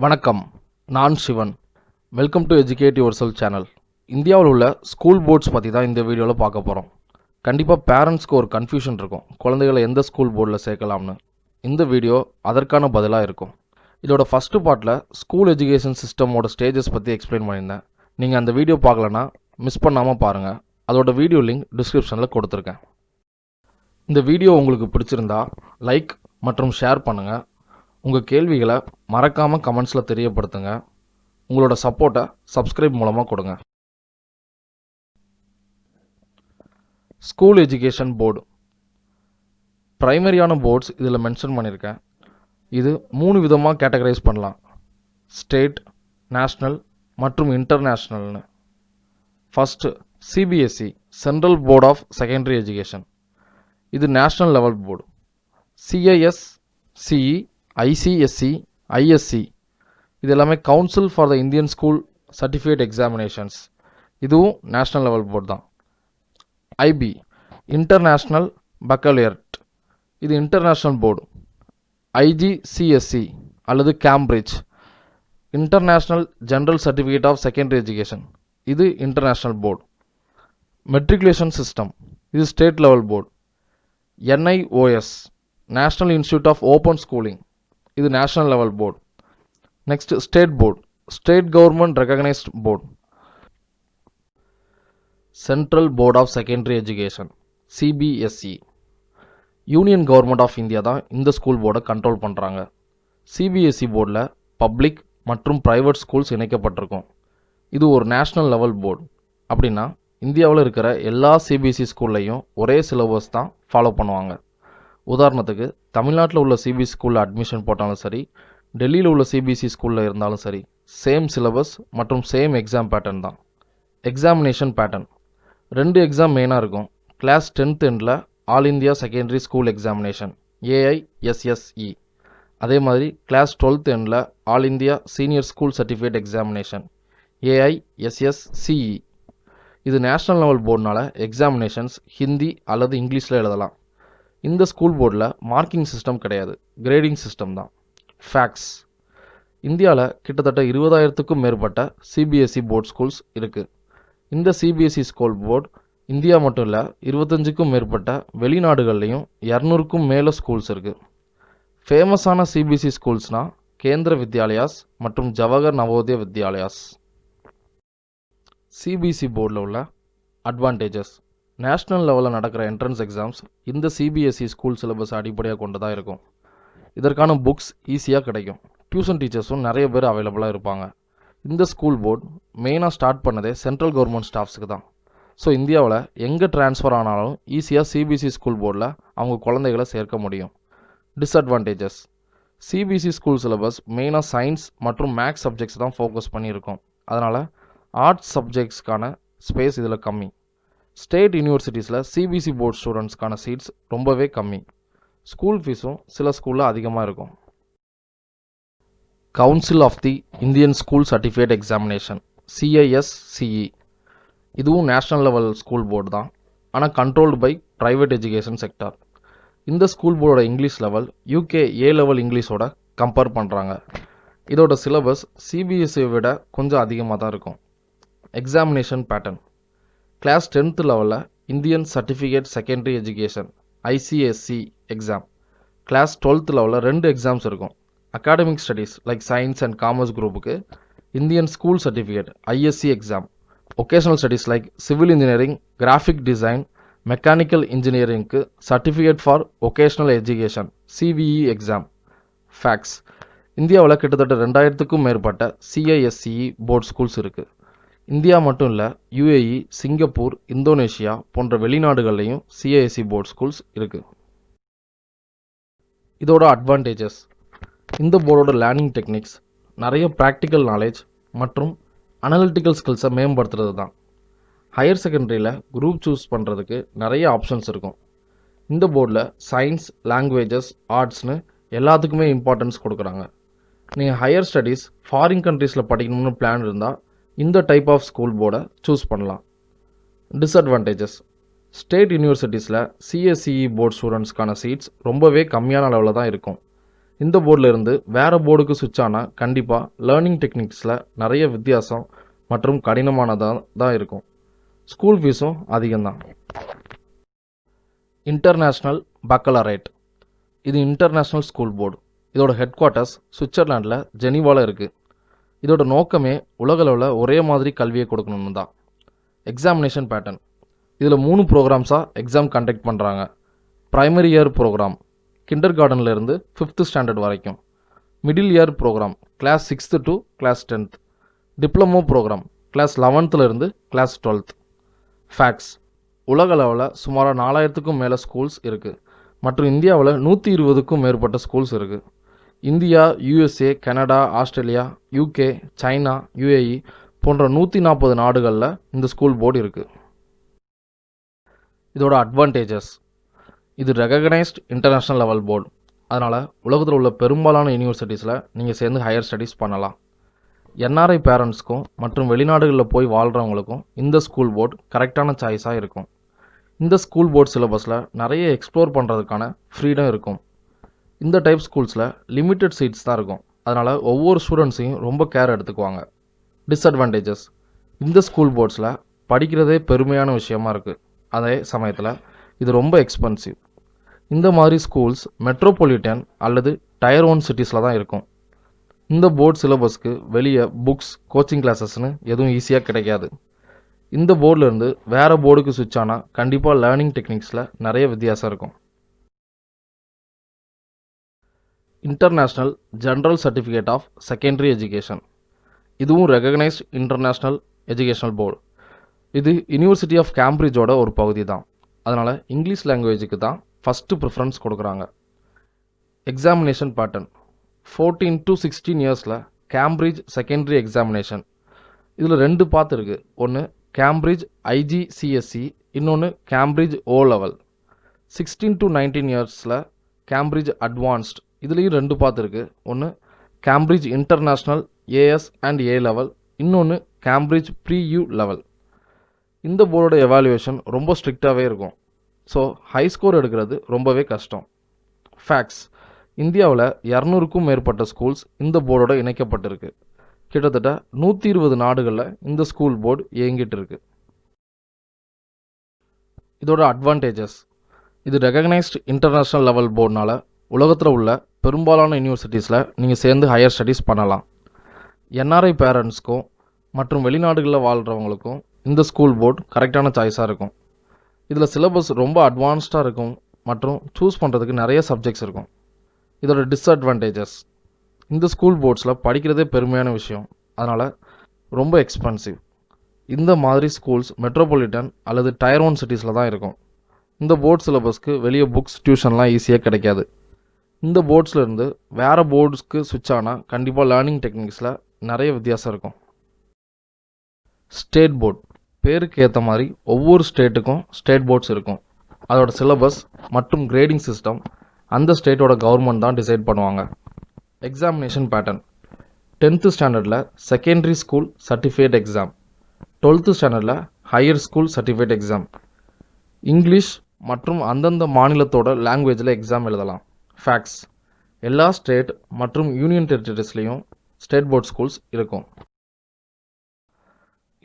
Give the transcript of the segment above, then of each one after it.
வணக்கம், நான் Sivan. Welcome to educate your self channel. இந்தியாவில் உள்ள ஸ்கூல் போர்ட்ஸ் பற்றி தான் இந்த வீடியோவில் பார்க்க போகிறோம். கண்டிப்பாக பேரண்ட்ஸ்க்கு ஒரு கன்ஃபியூஷன் இருக்கும், குழந்தைகளை எந்த ஸ்கூல் போர்டில் சேர்க்கலாம்னு. இந்த வீடியோ அதற்கான பதிலாக இருக்கும். இதோட ஃபஸ்ட்டு பார்ட்டில் ஸ்கூல் எஜுகேஷன் சிஸ்டமோட ஸ்டேஜஸ் பற்றி எக்ஸ்பிளைன் பண்ணியிருந்தேன். நீங்கள் அந்த வீடியோ பார்க்கலன்னா மிஸ் பண்ணாமல் பாருங்கள். அதோட வீடியோ லிங்க் டிஸ்கிரிப்ஷனில் கொடுத்துருக்கேன். இந்த வீடியோ உங்களுக்கு பிடிச்சிருந்தா லைக் மற்றும் ஷேர் பண்ணுங்கள். உங்கள் கேள்விகளை மறக்காமல் கமெண்ட்ஸில் தெரியப்படுத்துங்க. உங்களோட சப்போர்ட்டை சப்ஸ்கிரைப் மூலமாக கொடுங்க. ஸ்கூல் எஜுகேஷன் போர்டு ப்ரைமரியான போர்ட்ஸ் இதில் மென்ஷன் பண்ணியிருக்கேன். இது 3 விதமாக கேட்டகரைஸ் பண்ணலாம்: ஸ்டேட், நேஷ்னல் மற்றும் இன்டர்நேஷ்னல்னு. First CBSE, central board of secondary education. இது national level board. CIS, CE, ICSE, ISC இது எல்லாமே council for the Indian school certificate examinations. இதுவும் நேஷ்னல் லெவல் போர்டு தான். ஐபி, இன்டர்நேஷ்னல் பக்கலியர்ட், இது இன்டர்நேஷ்னல் போர்டு. ஐஜிசிஎஸ்சி அல்லது Cambridge, international general certificate of secondary education, இது international board. Matriculation system, இது state level board. NIOS, national institute of open schooling, இது national level board. Next state board, state government recognised board. Central board of secondary education, CBSE. Union government of India தான் இந்த school போர்டை control பண்ணுறாங்க. CBSE போர்டில் public மற்றும் private schools இணைக்கப்பட்டிருக்கும். இது ஒரு நேஷ்னல் லெவல் போர்டு. அப்படின்னா இந்தியாவில் இருக்கிற எல்லா சிபிஎஸ்இ ஸ்கூல்லையும் ஒரே சிலபஸ் தான் ஃபாலோ பண்ணுவாங்க. உதாரணத்துக்கு தமிழ்நாட்டில் உள்ள சிபிஎஸ்சி ஸ்கூலில் அட்மிஷன் போட்டாலும் சரி, டெல்லியில் உள்ள சிபிஎஸ்சி ஸ்கூலில் இருந்தாலும் சரி, சேம் சிலபஸ் மற்றும் சேம் எக்ஸாம் பேட்டர்ன் தான். எக்ஸாமினேஷன் பேட்டர்ன் 2 எக்ஸாம் மெயினாக இருக்கும். கிளாஸ் 10th எண்டில் all India secondary school examination AISSE. அதே மாதிரி கிளாஸ் 12th எண்டில் all India senior school certificate examination AISSCE. இது நேஷ்னல் லெவல் போர்டுனால எக்ஸாமினேஷன்ஸ் ஹிந்தி அல்லது இங்கிலீஷில் எழுதலாம். இந்த ஸ்கூல் போர்டில் மார்க்கிங் சிஸ்டம் கிடையாது, கிரேடிங் சிஸ்டம் தான். ஃபேக்ட்ஸ்: இந்தியாவில் கிட்டத்தட்ட 20,000க்கும் மேற்பட்ட சிபிஎஸ்இ போர்ட் ஸ்கூல்ஸ் இருக்குது. இந்த சிபிஎஸ்இ ஸ்கூல் போர்டு இந்தியா மட்டும் இல்லை, 25க்கும் மேற்பட்ட வெளிநாடுகள்லையும் 200க்கும் மேலே ஸ்கூல்ஸ் இருக்குது. ஃபேமஸான சிபிஎஸ்இ ஸ்கூல்ஸ்னால் கேந்திர வித்யாலயாஸ் மற்றும் ஜவஹர் நவோதய வித்யாலயாஸ். சிபிஎஸ்இ போர்டில் உள்ள அட்வான்டேஜஸ்: நேஷ்னல் லெவலில் நடக்கிற என்ட்ரன்ஸ் எக்ஸாம்ஸ் இந்த சிபிஎஸ்இ ஸ்கூல் சிலபஸ் அடிப்படையாக கொண்டு தான் இருக்கும். இதற்கான புக்ஸ் ஈஸியாக கிடைக்கும். டியூஷன் டீச்சர்ஸும் நிறைய பேர் அவைலபிளாக இருப்பாங்க. இந்த ஸ்கூல் போர்டு மெயினாக ஸ்டார்ட் பண்ணதே சென்ட்ரல் கவர்மெண்ட் ஸ்டாஃப்ஸுக்கு தான். ஸோ இந்தியாவில் எங்கே ட்ரான்ஸ்ஃபர் ஆனாலும் ஈஸியாக சிபிஎஸ்இ ஸ்கூல் போர்டில் அவங்க குழந்தைகளை சேர்க்க முடியும். டிஸ்அட்வான்டேஜஸ்: சிபிஎஸ்இ ஸ்கூல் சிலபஸ் மெயினாக சயின்ஸ் மற்றும் மேக்ஸ் சப்ஜெக்ட்ஸ் தான் ஃபோக்கஸ் பண்ணியிருக்கோம். அதனால் ஆர்ட்ஸ் சப்ஜெக்ட்ஸ்க்கான ஸ்பேஸ் இதில் கம்மி. ஸ்டேட் யூனிவர்சிட்டிஸில் சிபிஎஸ்இ போர்ட் ஸ்டூடெண்ட்ஸ்க்கான சீட்ஸ் ரொம்பவே கம்மி. ஸ்கூல் ஃபீஸும் சில ஸ்கூலில் அதிகமாக இருக்கும். Council of the Indian school certificate examination CISCE. இதுவும் நேஷ்னல் லெவல் ஸ்கூல் போர்டு தான், ஆனால் controlled by private education sector. இந்த ஸ்கூல் போர்டோட English level UK A level இங்கிலீஷோட கம்பேர் பண்ணுறாங்க. இதோட சிலபஸ் சிபிஎஸ்சியை விட கொஞ்சம் அதிகமாக தான் இருக்கும். எக்ஸாமினேஷன் பேட்டர்ன்: கிளாஸ் 10th லெவலில் Indian certificate secondary education ICSE exam. Class 12th லெவலில் 2 எக்ஸாம்ஸ் இருக்கும். Academic studies like science and commerce குரூப்புக்கு Indian school certificate ISC exam. Vocational studies like civil engineering, graphic design, mechanical இன்ஜினியரிங்க்கு certificate for vocational education CVE exam. Facts: இந்தியாவில் கிட்டத்தட்ட 2000க்கும் மேற்பட்ட CISCE board schools இருக்குது. India மட்டும் இல்லை, யுஏஇ, சிங்கப்பூர், இந்தோனேஷியா போன்ற வெளிநாடுகள்லையும் சிஐஎஸ்சி போர்ட் ஸ்கூல்ஸ் இருக்குது. இதோட அட்வான்டேஜஸ்: இந்த போர்டோட லேர்னிங் டெக்னிக்ஸ் நிறைய ப்ராக்டிக்கல் நாலேஜ் மற்றும் அனலிட்டிக்கல் ஸ்கில்ஸை மேம்படுத்துறது தான். ஹையர் செகண்டரியில் குரூப் சூஸ் பண்ணுறதுக்கு நிறைய ஆப்ஷன்ஸ் இருக்கும். இந்த போர்டில் சயின்ஸ், லாங்குவேஜஸ், ஆர்ட்ஸ்னு எல்லாத்துக்குமே இம்பார்ட்டன்ஸ் கொடுக்குறாங்க. நீங்கள் ஹையர் ஸ்டடீஸ் ஃபாரின் கண்ட்ரீஸில் படிக்கணும்னு பிளான் இருந்தால் இந்த டைப் ஆஃப் ஸ்கூல் போர்டை சூஸ் பண்ணலாம். டிஸ்அட்வான்டேஜஸ்: ஸ்டேட் யூனிவர்சிட்டிஸில் சிஎஸ்சிஇ போர்ட் ஸ்டூடெண்ட்ஸ்க்கான சீட்ஸ் ரொம்பவே கம்மியான அளவில் தான் இருக்கும். இந்த போர்டில் இருந்து வேறு போர்டுக்கு சுவிட்ச் ஆனால் கண்டிப்பாக லேர்னிங் டெக்னிக்ஸில் நிறைய வித்தியாசம் மற்றும் கடினமானதாக தான் இருக்கும். ஸ்கூல் ஃபீஸும் அதிகம்தான். இன்டர்நேஷ்னல் பக்கலரேட் இது இன்டர்நேஷ்னல் ஸ்கூல் போர்டு. இதோட ஹெட் குவார்ட்டர்ஸ் சுவிட்சர்லாண்டில் ஜெனீவாவில் இருக்குது. இதோட நோக்கமே உலகளவில் ஒரே மாதிரி கல்வியை கொடுக்கணும்னு தான். எக்ஸாமினேஷன் பேட்டர்ன் இதில் 3 ப்ரோக்ராம்ஸாக எக்ஸாம் கண்டக்ட் பண்ணுறாங்க. ப்ரைமரி இயர் ப்ரோக்ராம் கிண்டர் கார்டன்லேருந்து 5th ஸ்டாண்டர்ட் வரைக்கும். Middle year programme class 6th to class 10th. Diploma programme class 11th class 12th. Facts உலகளவில் சுமார் 4000க்கும் மேலே ஸ்கூல்ஸ் இருக்குது மற்றும் இந்தியாவில் 120க்கும் மேற்பட்ட ஸ்கூல்ஸ் இருக்குது. India, USA, Canada, Australia, UK, China, UAE போன்ற 140 நாடுகளில் இந்த ஸ்கூல் போர்டு இருக்குது. இதோட அட்வான்டேஜஸ் இது ரெகக்னைஸ்ட் இன்டர்நேஷ்னல் லெவல் போர்டு. அதனால் உலகத்தில் உள்ள பெரும்பாலான யூனிவர்சிட்டிஸில் நீங்கள் சேர்ந்து ஹையர் ஸ்டடீஸ் பண்ணலாம். NRI பேரண்ட்ஸ்க்கும் மற்றும் வெளிநாடுகளில் போய் வாழ்கிறவங்களுக்கும் இந்த ஸ்கூல் போர்டு கரெக்டான சாய்ஸாக இருக்கும். இந்த ஸ்கூல் போர்டு சிலபஸில் நிறைய எக்ஸ்ப்ளோர் பண்ணுறதுக்கான ஃப்ரீடம் இருக்கும். இந்த டைப் ஸ்கூல்ஸில் லிமிட்டட் சீட்ஸ் தான் இருக்கும். அதனால் ஒவ்வொரு ஸ்டூடெண்ட்ஸையும் ரொம்ப கேர் எடுத்துக்குவாங்க. டிஸ்அட்வான்டேஜஸ் இந்த ஸ்கூல் போர்ட்ஸில் படிக்கிறதே பெருமையான விஷயமா இருக்குது. அதே சமயத்தில் இது ரொம்ப எக்ஸ்பென்சிவ். இந்த மாதிரி ஸ்கூல்ஸ் மெட்ரோபாலிட்டன் அல்லது டயர் 1 சிட்டிஸில் தான் இருக்கும். இந்த போர்டு சிலபஸ்க்கு வெளியே புக்ஸ், கோச்சிங் கிளாஸஸ்னு எதுவும் ஈஸியாக கிடைக்காது. இந்த போர்டிலேருந்து வேறு போர்டுக்கு சுவிட்ச் ஆனால் கண்டிப்பாக லேர்னிங் டெக்னிக்ஸில் நிறைய வித்தியாசம் இருக்கும். International general certificate of secondary education இதுவும் ரெகக்னைஸ்ட் இன்டர்நேஷ்னல் எஜுகேஷனல் போர்டு. இது யூனிவர்சிட்டி ஆஃப் கேம்பிரிட்ஜோட ஒரு பகுதி தான். அதனால் இங்கிலீஷ் லாங்குவேஜுக்கு தான் ஃபஸ்ட்டு ப்ரிஃபரன்ஸ் கொடுக்குறாங்க. எக்ஸாமினேஷன் பேட்டர்ன் 14 to 16 இயர்ஸில் கேம்பிரிட்ஜ் செகண்டரி எக்ஸாமினேஷன். இதில் 2 பார்ட் இருக்குது. ஒன்று கேம்பிரிட்ஜ் IGCSE, இன்னொன்று கேம்பிரிட்ஜ் O லெவல். 16 to 19 இயர்ஸில் கேம்பிரிட்ஜ் அட்வான்ஸ்ட். இதுலேயும் 2 பார்ட் இருக்குது. ஒன்று Cambridge international AS and A level, இன்னொன்று கேம்பிரிட்ஜ் ப்ரீ-U லெவல். இந்த போர்டோட எவாலுவேஷன் ரொம்ப ஸ்ட்ரிக்டாகவே இருக்கும். ஸோ ஹை ஸ்கோர் எடுக்கிறது ரொம்பவே கஷ்டம். ஃபேக்ட்ஸ் இந்தியாவில் 200க்கும் மேற்பட்ட ஸ்கூல்ஸ் இந்த போர்டோட இணைக்கப்பட்டிருக்கு. கிட்டத்தட்ட 120 நாடுகளில் இந்த ஸ்கூல் போர்டு இயங்கிட்டு இருக்கு. இதோட அட்வான்டேஜஸ் இது ரெகக்னைஸ்ட் இன்டர்நேஷ்னல் லெவல் போர்டுனால உலகத்தில் உள்ள பெரும்பாலான யூனிவர்சிட்டிஸில் நீங்கள் சேர்ந்து ஹையர் ஸ்டடீஸ் பண்ணலாம். NRI பேரண்ட்ஸ்க்கும் மற்றும் வெளிநாடுகளில் வாழ்கிறவங்களுக்கும் இந்த ஸ்கூல் போர்டு கரெக்டான சாய்ஸாக இருக்கும். இதில் சிலபஸ் ரொம்ப அட்வான்ஸ்டாக இருக்கும் மற்றும் சூஸ் பண்ணுறதுக்கு நிறைய சப்ஜெக்ட்ஸ் இருக்கும். இதோட டிஸ்அட்வான்டேஜஸ் இந்த ஸ்கூல் போர்ட்ஸில் படிக்கிறதே பெருமையான விஷயம். அதனால் ரொம்ப எக்ஸ்பென்சிவ். இந்த மாதிரி ஸ்கூல்ஸ் மெட்ரோபாலிட்டன் அல்லது டயர் 1 சிட்டிஸில் தான் இருக்கும். இந்த போர்ட் சிலபஸ்க்கு வெளியே புக்ஸ், டியூஷன்லாம் ஈஸியாக கிடைக்காது. இந்த போர்ட்ஸ்லேருந்து வேறு போர்ட்ஸ்க்கு சுவிட்ச் ஆனால் கண்டிப்பாக லேர்னிங் டெக்னிக்ஸில் நிறைய வித்தியாசம் இருக்கும். ஸ்டேட் போர்ட் பேருக்கு ஏற்ற மாதிரி ஒவ்வொரு ஸ்டேட்டுக்கும் ஸ்டேட் போர்ட்ஸ் இருக்கும். அதோட சிலபஸ் மற்றும் கிரேடிங் சிஸ்டம் அந்த ஸ்டேட்டோட கவர்மெண்ட் தான் டிசைட் பண்ணுவாங்க. எக்ஸாமினேஷன் பேட்டர்ன் 10th ஸ்டாண்டர்டில் secondary school certificate exam, 12th ஸ்டாண்டர்டில் higher school certificate exam. English மற்றும் அந்தந்த மாநிலத்தோட லாங்குவேஜில் எக்ஸாம் எழுதலாம். ஃபேக்ட்ஸ் எல்லா ஸ்டேட் மற்றும் யூனியன் டெரிட்டரிஸ்லேயும் ஸ்டேட் போர்ட் ஸ்கூல்ஸ் இருக்கும்.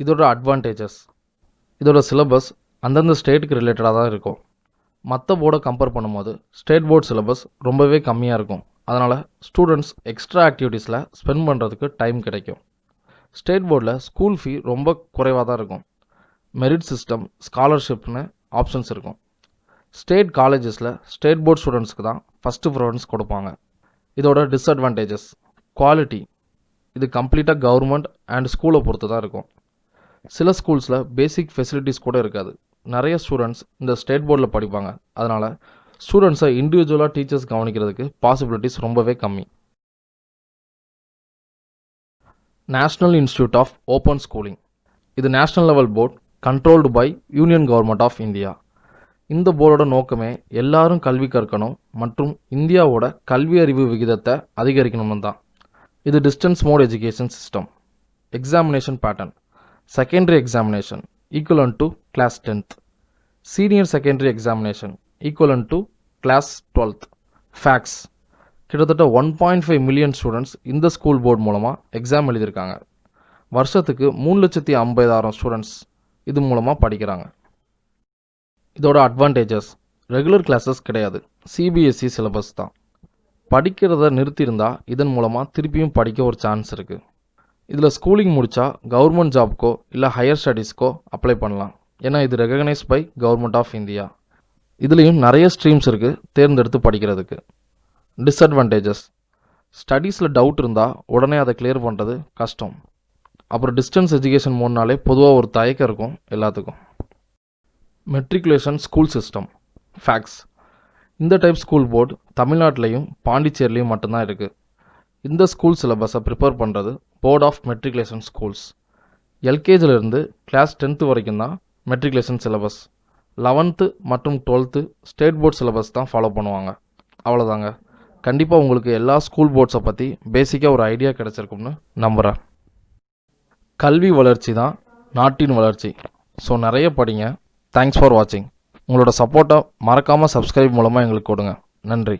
இதோட அட்வான்டேஜஸ் இதோட சிலபஸ் அந்தந்த ஸ்டேட்டுக்கு ரிலேட்டடாக தான் இருக்கும். மற்ற போர்டை கம்பேர் பண்ணும்போது ஸ்டேட் போர்ட் சிலபஸ் ரொம்பவே கம்மியாக இருக்கும். அதனால் ஸ்டூடெண்ட்ஸ் எக்ஸ்ட்ரா ஆக்டிவிட்டீஸில் ஸ்பெண்ட் பண்ணுறதுக்கு டைம் கிடைக்கும். ஸ்டேட் போர்டில் ஸ்கூல் ஃபீ ரொம்ப குறைவாக தான் இருக்கும். மெரிட் சிஸ்டம், ஸ்காலர்ஷிப்னு ஆப்ஷன்ஸ் இருக்கும். ஸ்டேட் காலேஜஸில் ஸ்டேட் போர்ட் ஸ்டூடெண்ட்ஸ்க்கு தான் ஃபஸ்ட்டு ப்ரிஃபரன்ஸ் கொடுப்பாங்க. இதோட டிஸ்அட்வான்டேஜஸ் குவாலிட்டி இது கம்ப்ளீட்டாக கவர்மெண்ட் அண்ட் ஸ்கூலை பொறுத்து தான் இருக்கும். சில ஸ்கூல்ஸில் பேசிக் ஃபெசிலிட்டிஸ் கூட இருக்காது. நிறைய ஸ்டூடெண்ட்ஸ் இந்த ஸ்டேட் போர்டில் படிப்பாங்க. அதனால் ஸ்டூடெண்ட்ஸை இண்டிவிஜுவலாக டீச்சர்ஸ் கவனிக்கிறதுக்கு பாசிபிலிட்டிஸ் ரொம்பவே கம்மி. National institute of open schooling இது national level board controlled by union government of India. இந்த போர்டோட நோக்கமே எல்லாரும் கல்வி கற்கணும் மற்றும் இந்தியாவோட கல்வி அறிவு விகிதத்தை அதிகரிக்கணும்னு தான். இது distance mode education system. Examination pattern secondary examination equivalent to class 10th, senior secondary examination equivalent to class 12th. Facts கிட்டத்தட்ட 1.5 மில்லியன் ஸ்டூடெண்ட்ஸ் இந்த ஸ்கூல் போர்டு மூலமாக எக்ஸாம் எழுதியிருக்காங்க. வருஷத்துக்கு 3,50,000 ஸ்டூடெண்ட்ஸ் இது மூலமாக படிக்கிறாங்க. இதோட அட்வான்டேஜஸ்: ரெகுலர் கிளாஸஸ் கிடையாது, சிபிஎஸ்சி சிலபஸ் தான். படிக்கிறத நிறுத்தியிருந்தால் இதன் மூலமாக திருப்பியும் படிக்க ஒரு சான்ஸ் இருக்குது. இதில் ஸ்கூலிங் முடித்தா கவர்மெண்ட் ஜாப்க்கோ இல்லை ஹையர் ஸ்டடீஸ்க்கோ அப்ளை பண்ணலாம். ஏன்னா இது recognise by government of India. இதுலேயும் நிறைய ஸ்ட்ரீம்ஸ் இருக்குது தேர்ந்தெடுத்து படிக்கிறதுக்கு. டிஸ்அட்வான்டேஜஸ்: ஸ்டடீஸில் டவுட் இருந்தால் உடனே அதை கிளியர் பண்ணுறது கஷ்டம். அப்புறம் டிஸ்டன்ஸ் எஜுகேஷன் மூணுனாலே பொதுவாக ஒரு தயக்கம் இருக்கும் எல்லாத்துக்கும். மெட்ரிகுலேஷன் ஸ்கூல் சிஸ்டம் ஃபேக்ட்ஸ்: இந்த டைப் ஸ்கூல் போர்டு தமிழ்நாட்டிலையும் பாண்டிச்சேரிலையும் மட்டும்தான் இருக்குது. இந்த ஸ்கூல் சிலபஸை ப்ரிப்பேர் பண்ணுறது போர்ட் ஆஃப் மெட்ரிகுலேஷன் ஸ்கூல்ஸ். எல்கேஜிலேருந்து கிளாஸ் 10th வரைக்கும் தான் மெட்ரிகுலேஷன் சிலபஸ். 11th மற்றும் 12th ஸ்டேட் போர்ட் சிலபஸ் தான் ஃபாலோ பண்ணுவாங்க. அவ்வளோதாங்க. கண்டிப்பாக உங்களுக்கு எல்லா ஸ்கூல் போர்ட்ஸை பற்றி பேசிக்காக ஒரு ஐடியா கிடச்சிருக்கும்னு நம்புகிறேன். கல்வி வளர்ச்சி தான் நாட்டின் வளர்ச்சி. ஸோ நிறைய படிங்க. தேங்க்ஸ் ஃபார் வாட்சிங். உங்களோட சப்போர்ட்டை மறக்காமல் சப்ஸ்கிரைப் மூலமாக எங்களுக்கு கொடுங்க. நன்றி.